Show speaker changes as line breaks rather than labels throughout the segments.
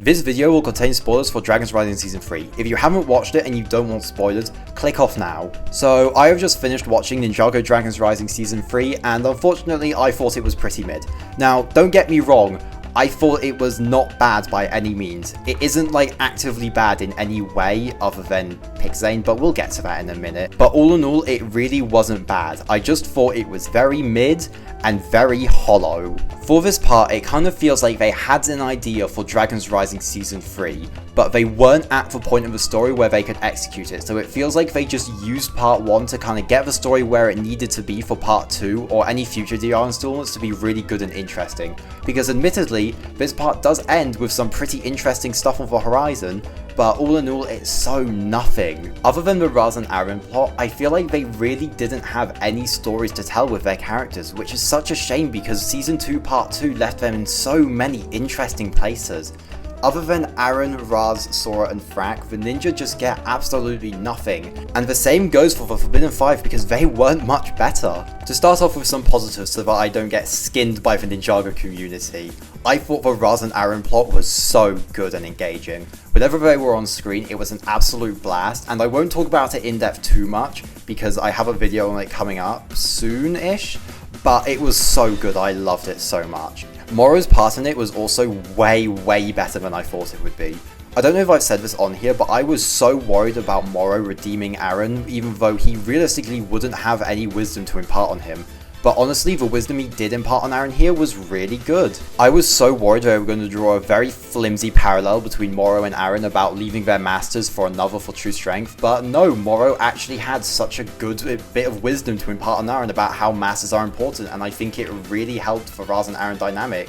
This video will contain spoilers for Dragons Rising Season 3. If you haven't watched it and you don't want spoilers, click off now. So, I have just finished watching Ninjago Dragons Rising Season 3, and unfortunately I thought it was pretty mid. Now, don't get me wrong, I thought it was not bad by any means. It isn't like actively bad in any way other than pick Zane, but we'll get to that in a minute. But all in all, it really wasn't bad. I just thought it was very mid and very hollow. For this part, it kind of feels like they had an idea for Dragons Rising Season 3, but they weren't at the point of the story where they could execute it, so it feels like they just used part 1 to kind of get the story where it needed to be for part 2 or any future DR installments to be really good and interesting. Because admittedly, this part does end with some pretty interesting stuff on the horizon, but all in all, it's so nothing. Other than the Ras and Arin plot, I feel like they really didn't have any stories to tell with their characters, which is such a shame because Season 2 Part 2 left them in so many interesting places. Other than Arin, Ras, Sora and Frak, the ninja just get absolutely nothing. And the same goes for the Forbidden 5 because they weren't much better. To start off with some positives so that I don't get skinned by the Ninjago community, I thought the Ras and Arin plot was so good and engaging. Whenever they were on screen, it was an absolute blast, and I won't talk about it in depth too much because I have a video on it coming up soon-ish, but it was so good, I loved it so much. Moro's part in it was also way better than I thought it would be. I don't know if I've said this on here, but I was so worried about Moro redeeming Arin, even though he realistically wouldn't have any wisdom to impart on him. But honestly, the wisdom he did impart on Arin here was really good. I was so worried they were going to draw a very flimsy parallel between Moro and Arin about leaving their masters for another for true strength, but no, Moro actually had such a good bit of wisdom to impart on Arin about how masters are important, and I think it really helped the Ras and Arin dynamic.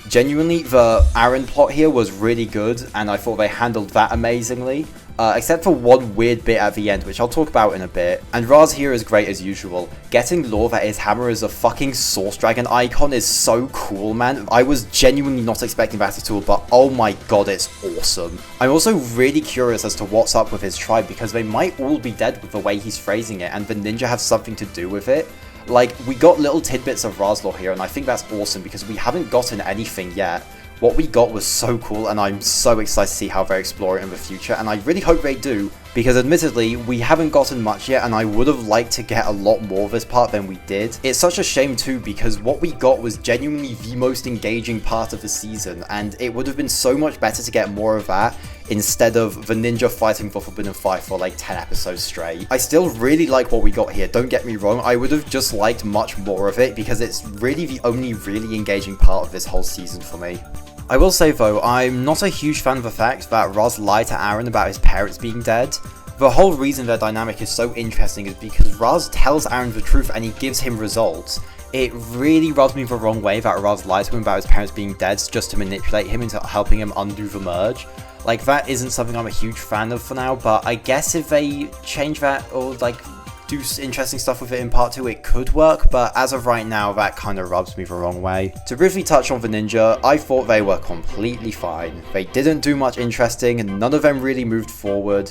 Genuinely, the Arin plot here was really good, and I thought they handled that amazingly. Except for one weird bit at the end, which I'll talk about in a bit. And Ras here is great as usual. Getting lore that his hammer is a fucking Source Dragon icon is so cool, man. I was genuinely not expecting that at all, but oh my god, it's awesome. I'm also really curious as to what's up with his tribe, because they might all be dead with the way he's phrasing it, and the ninja has something to do with it. Like, we got little tidbits of Ras lore here, and I think that's awesome, because we haven't gotten anything yet. What we got was so cool, and I'm so excited to see how they explore it in the future, and I really hope they do, because admittedly, we haven't gotten much yet, and I would have liked to get a lot more of this part than we did. It's such a shame too, because what we got was genuinely the most engaging part of the season, and it would have been so much better to get more of that, instead of the ninja fighting for Forbidden 5 for like 10 episodes straight. I still really like what we got here, don't get me wrong, I would have just liked much more of it, because it's really the only really engaging part of this whole season for me. I will say though, I'm not a huge fan of the fact that Ras lied to Arin about his parents being dead. The whole reason their dynamic is so interesting is because Ras tells Arin the truth and he gives him results. It really rubs me the wrong way that Ras lied to him about his parents being dead just to manipulate him into helping him undo the merge. Like, that isn't something I'm a huge fan of for now, but I guess if they change that or like do interesting stuff with it in part 2, it could work, but as of right now, that kind of rubs me the wrong way. To briefly touch on the ninja, I thought they were completely fine. They didn't do much interesting, and none of them really moved forward.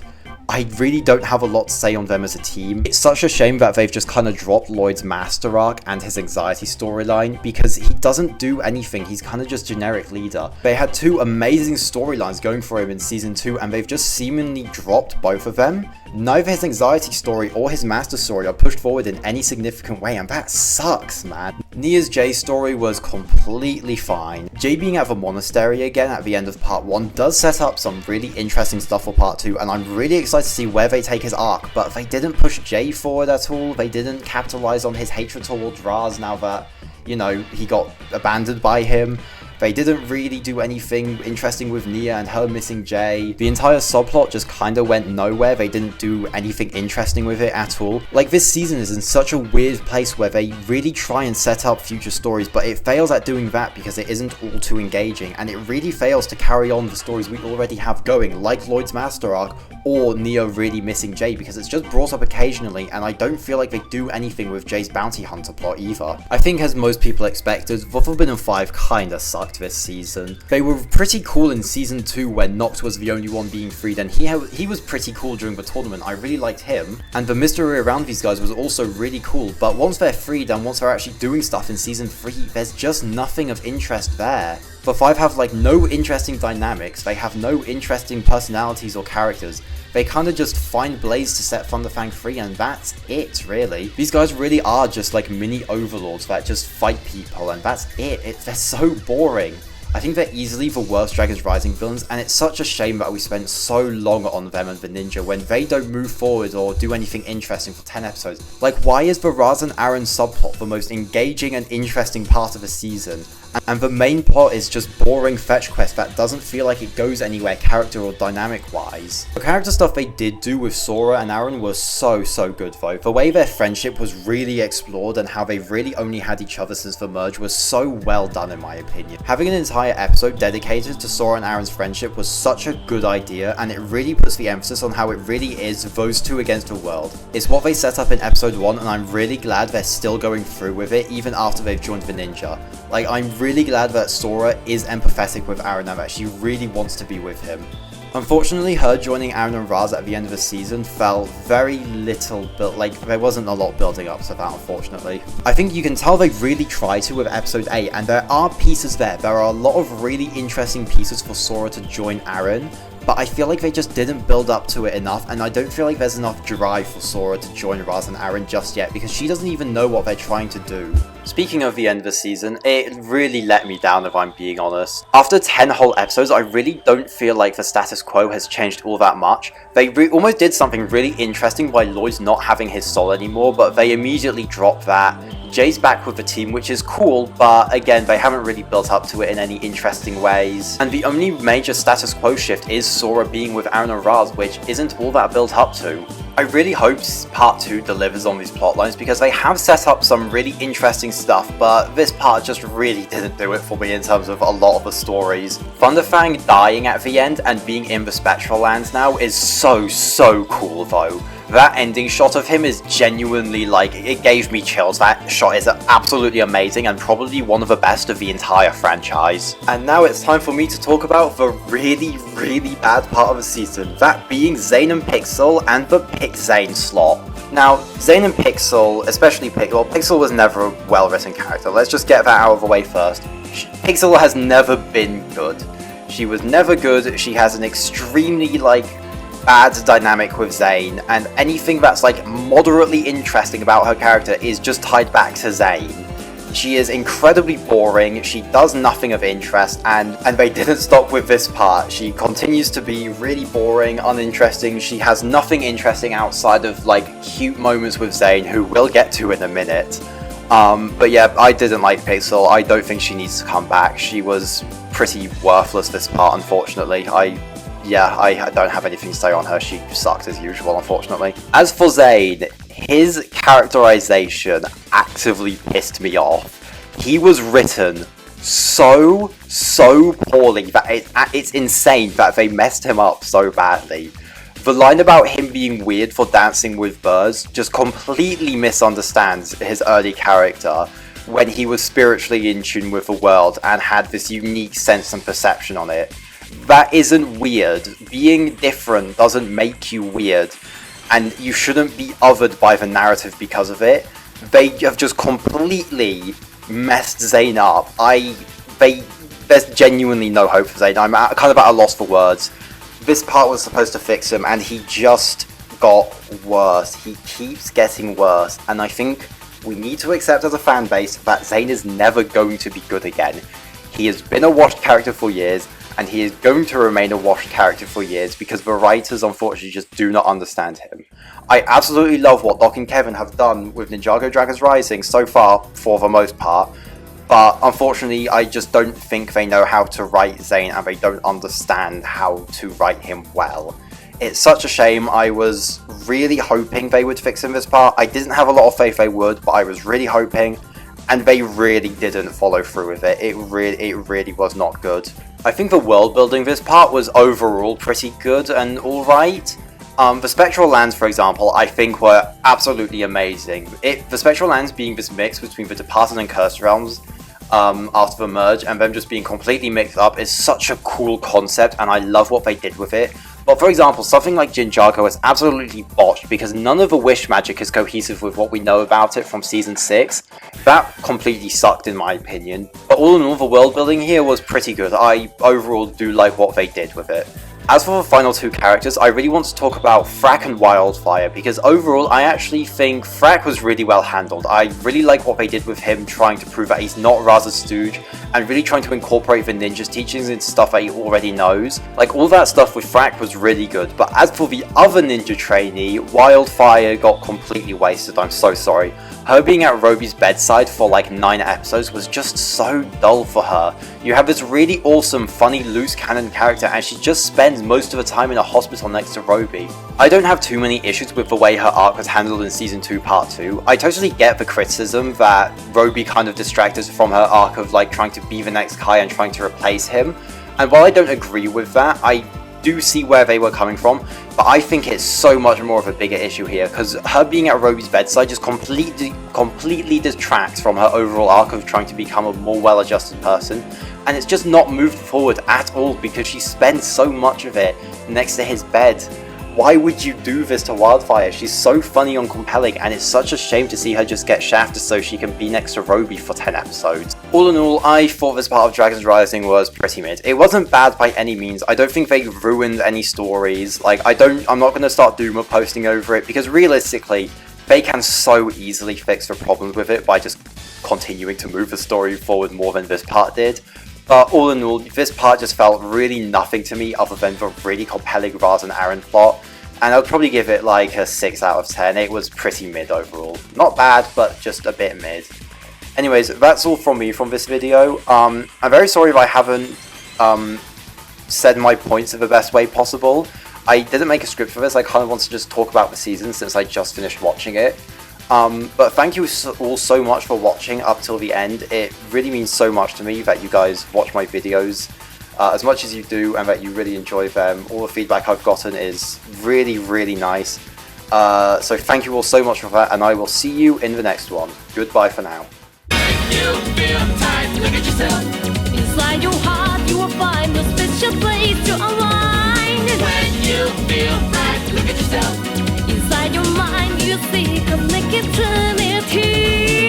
I really don't have a lot to say on them as a team. It's such a shame that they've just kind of dropped Lloyd's master arc and his anxiety storyline, because he doesn't do anything, he's kind of just generic leader. They had 2 amazing storylines going for him in Season 2, and they've just seemingly dropped both of them. Neither his anxiety story or his master story are pushed forward in any significant way, and that sucks, man. Nia's Jay story was completely fine. Jay being at the monastery again at the end of part 1 does set up some really interesting stuff for part 2, and I'm really excited to see where they take his arc, but they didn't push Jay forward at all. They didn't capitalize on his hatred towards Ras now that, you know, he got abandoned by him. They didn't really do anything interesting with Nia and her missing Jay. The entire subplot just kinda went nowhere. They didn't do anything interesting with it at all. Like, this season is in such a weird place where they really try and set up future stories, but it fails at doing that because it isn't all too engaging, and it really fails to carry on the stories we already have going, like Lloyd's master arc, or Nia really missing Jay, because it's just brought up occasionally, and I don't feel like they do anything with Jay's bounty hunter plot either. I think, as most people expected, the Forbidden 5 kinda sucked this season. They were pretty cool in Season 2 when Nox was the only one being freed, and he was pretty cool during the tournament. I really liked him, and the mystery around these guys was also really cool, but once they're freed and once they're actually doing stuff in Season 3, there's just nothing of interest there. The 5 have like no interesting dynamics, they have no interesting personalities or characters. They kind of just find Blaze to set Thunderfang free and that's it, really. These guys really are just like mini overlords that just fight people and that's it. They're so boring. I think they're easily the worst Dragons Rising villains, and it's such a shame that we spent so long on them and the ninja when they don't move forward or do anything interesting for 10 episodes. Like, why is the Ras and Arin subplot the most engaging and interesting part of the season? And the main plot is just boring fetch quest that doesn't feel like it goes anywhere character or dynamic wise. The character stuff they did do with Sora and Arin was so good though. The way their friendship was really explored and how they really only had each other since the merge was so well done in my opinion. Having an entire episode dedicated to Sora and Arin's friendship was such a good idea, and it really puts the emphasis on how it really is those two against the world. It's what they set up in episode 1 and I'm really glad they're still going through with it even after they've joined the ninja. Like, I'm really glad that Sora is empathetic with Arin and that she really wants to be with him. Unfortunately, her joining Arin and Ras at the end of the season felt very little, but like, there wasn't a lot building up to that, unfortunately. I think you can tell they really tried to with episode 8, and there are pieces there. There are a lot of really interesting pieces for Sora to join Arin, but I feel like they just didn't build up to it enough, and I don't feel like there's enough drive for Sora to join Ras and Arin just yet, because she doesn't even know what they're trying to do. Speaking of the end of the season, it really let me down if I'm being honest. After 10 whole episodes, I really don't feel like the status quo has changed all that much. They almost did something really interesting by Lloyd's not having his soul anymore, but they immediately dropped that. Jay's back with the team, which is cool, but again, they haven't really built up to it in any interesting ways. And the only major status quo shift is Sora being with Arin and Ras, which isn't all that built up to. I really hope part 2 delivers on these plotlines because they have set up some really interesting stuff, but this part just really didn't do it for me in terms of a lot of the stories. Thunderfang dying at the end and being in the Spectral Lands now is so cool though. That ending shot of him is genuinely, like, it gave me chills. That shot is absolutely amazing and probably one of the best of the entire franchise. And now it's time for me to talk about the really bad part of the season, that being Zane and Pixal and the Pick Zane slot. Now, Zane and Pixal, especially Pixal, Pixal was never a well-written character. Let's just get that out of the way first. Pixal has never been good. She was never good. She has an extremely, like, bad dynamic with Zane, and anything that's like moderately interesting about her character is just tied back to Zane. She is incredibly boring, she does nothing of interest, and they didn't stop with this part. She continues to be really boring, uninteresting. She has nothing interesting outside of like cute moments with Zane, who we'll get to in a minute. But yeah, I didn't like Pixel. I don't think she needs to come back. She was pretty worthless this part, unfortunately. I don't have anything to say on her. She sucked as usual, unfortunately. As for Zane, his characterization actively pissed me off. He was written so poorly that it's insane that they messed him up so badly. The line about him being weird for dancing with birds just completely misunderstands his early character when he was spiritually in tune with the world and had this unique sense and perception on it. That isn't weird. Being different doesn't make you weird, and you shouldn't be othered by the narrative because of it. They have just completely messed Zane up. There's genuinely no hope for Zane. I'm kind of at a loss for words. This part was supposed to fix him, and he just got worse. He keeps getting worse, and I think we need to accept as a fan base that Zane is never going to be good again. He has been a washed character for years, and he is going to remain a washed character for years because the writers unfortunately just do not understand him. I absolutely love what Doc and Kevin have done with Ninjago Dragons Rising so far, for the most part, but unfortunately I just don't think they know how to write Zane, and they don't understand how to write him well. It's such a shame. I was really hoping they would fix him this part. I didn't have a lot of faith they would, but I was really hoping, and they really didn't follow through with it. It really was not good. I think the world building this part was overall pretty good and alright. The Spectral Lands, for example, I think were absolutely amazing. The Spectral Lands being this mix between the Departed and Cursed Realms after the merge, and them just being completely mixed up is such a cool concept, and I love what they did with it. But for example, something like Ninjago is absolutely botched because none of the wish magic is cohesive with what we know about it from Season 6. That completely sucked in my opinion. But all in all, the world building here was pretty good. I overall do like what they did with it. As for the final two characters, I really want to talk about Frack and Wildfire, because overall I actually think Frack was really well handled. I really like what they did with him trying to prove that he's not Raz's stooge, and really trying to incorporate the ninja's teachings into stuff that he already knows. Like, all that stuff with Frack was really good, but as for the other ninja trainee, Wildfire got completely wasted, I'm so sorry. Her being at Roby's bedside for like 9 episodes was just so dull for her. You have this really awesome, funny, loose cannon character and she just spends most of the time in a hospital next to Roby. I don't have too many issues with the way her arc was handled in Season 2 Part 2. I totally get the criticism that Roby kind of distracted from her arc of like trying to be the next Kai and trying to replace him. And while I don't agree with that, I do see where they were coming from, but I think it's so much more of a bigger issue here, because her being at Roby's bedside just completely detracts from her overall arc of trying to become a more well-adjusted person, and it's just not moved forward at all because she spends so much of it next to his bed. Why would you do this to Wildfire? She's so funny and compelling, and it's such a shame to see her just get shafted so she can be next to Roby for 10 episodes. All in all, I thought this part of Dragons Rising was pretty mid. It wasn't bad by any means. I don't think they ruined any stories. Like, I'm not going to start Doomer posting over it, because realistically, they can so easily fix the problems with it by just continuing to move the story forward more than this part did. But all in all, this part just felt really nothing to me other than the really compelling Ras and Arin plot, and I'd probably give it like a 6 out of 10. It was pretty mid overall. Not bad, but just a bit mid. Anyways, that's all from me from this video. I'm very sorry if I haven't said my points in the best way possible. I didn't make a script for this, I kind of want to just talk about the season since I just finished watching it. But thank you all so much for watching up till the end. It really means so much to me that you guys watch my videos as much as you do and that you really enjoy them. All the feedback I've gotten is really nice. So thank you all so much for that, and I will see you in the next one. Goodbye for now.